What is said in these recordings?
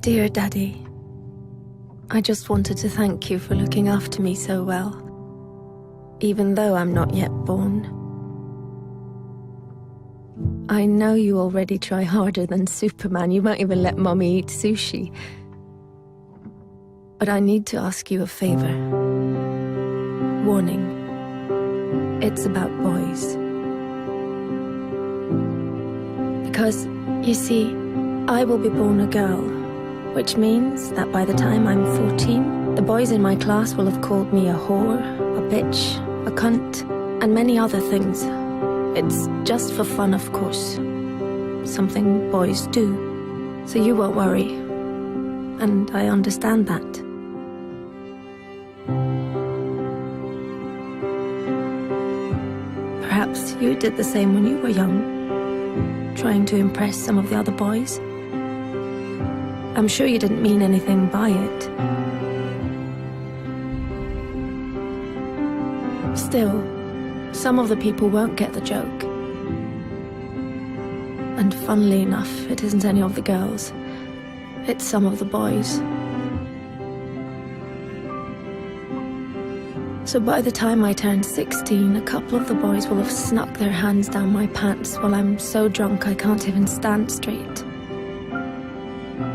Dear Daddy, I just wanted to thank you for looking after me so well, even though I'm not yet born. I know you already try harder than Superman. You won't even let Mommy eat sushi. But I need to ask you a favor. Warning. It's about boys. Because, you see, I will be born a girl, which means that by the time I'm 14, the boys in my class will have called me a whore, a bitch, a cunt, and many other things. It's just for fun, of course. Something boys do. So you won't worry. And I understand that. Perhaps you did the same when you were young, trying to impress some of the other boys. I'm sure you didn't mean anything by it. Still, some of the people won't get the joke. And funnily enough, it isn't any of the girls. It's some of the boys. So by the time I turn 16, a couple of the boys will have snuck their hands down my pants while I'm so drunk I can't even stand straight.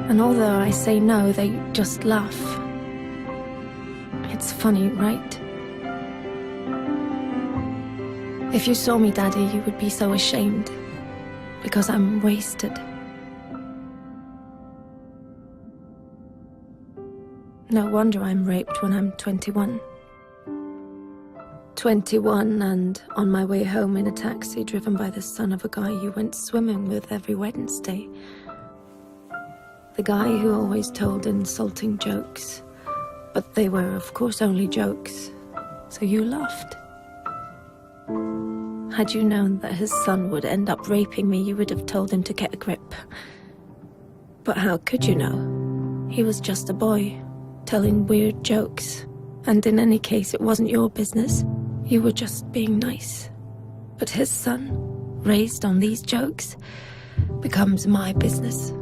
And although I say no, they just laugh. It's funny, right? If you saw me, Daddy, you would be so ashamed, because I'm wasted. No wonder I'm raped when I'm 21. 21 and on my way home in a taxi driven by the son of a guy you went swimming with every Wednesday. The guy who always told insulting jokes, but they were, of course, only jokes, so you laughed. Had you known that his son would end up raping me, you would have told him to get a grip. But how could you know? He was just a boy, telling weird jokes. And in any case, it wasn't your business. You were just being nice. But his son, raised on these jokes, becomes my business.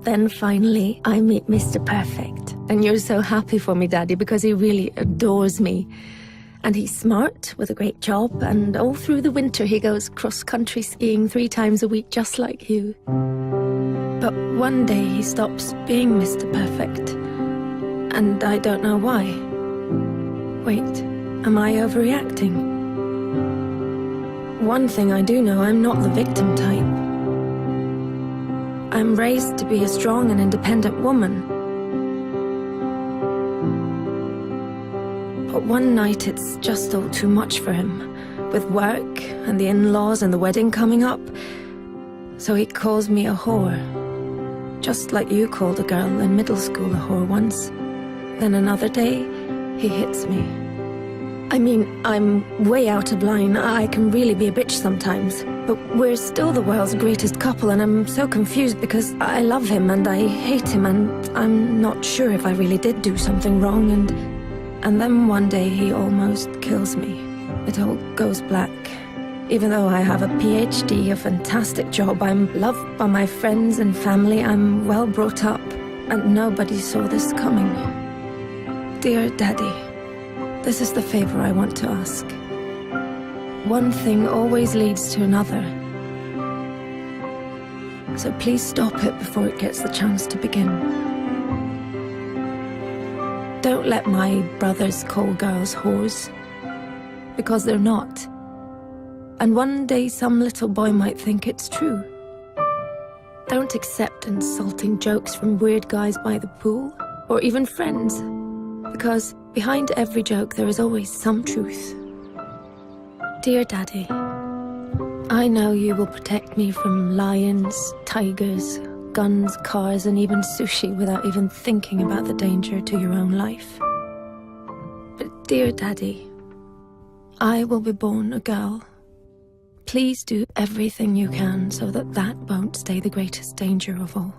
Then finally, I meet Mr. Perfect. And you're so happy for me, Daddy, because he really adores me. And he's smart, with a great job, and all through the winter he goes cross-country skiing 3 times a week, just like you. But one day he stops being Mr. Perfect. And I don't know why. Wait, am I overreacting? One thing I do know, I'm not the victim type. I'm raised to be a strong and independent woman. But one night it's just all too much for him, with work and the in-laws and the wedding coming up. So he calls me a whore, just like you called a girl in middle school a whore once. Then another day, he hits me. I mean, I'm way out of line. I can really be a bitch sometimes. But we're still the world's greatest couple, and I'm so confused because I love him and I hate him, and I'm not sure if I really did do something wrong, and then one day he almost kills me. It all goes black. Even though I have a PhD, a fantastic job, I'm loved by my friends and family, I'm well brought up, and nobody saw this coming. Dear Daddy, this is the favor I want to ask. One thing always leads to another. So please stop it before it gets the chance to begin. Don't let my brothers call girls whores, because they're not. And one day some little boy might think it's true. Don't accept insulting jokes from weird guys by the pool, or even friends. Because behind every joke there is always some truth. Dear Daddy, I know you will protect me from lions, tigers, guns, cars, and even sushi without even thinking about the danger to your own life. But dear Daddy, I will be born a girl. Please do everything you can so that that won't stay the greatest danger of all.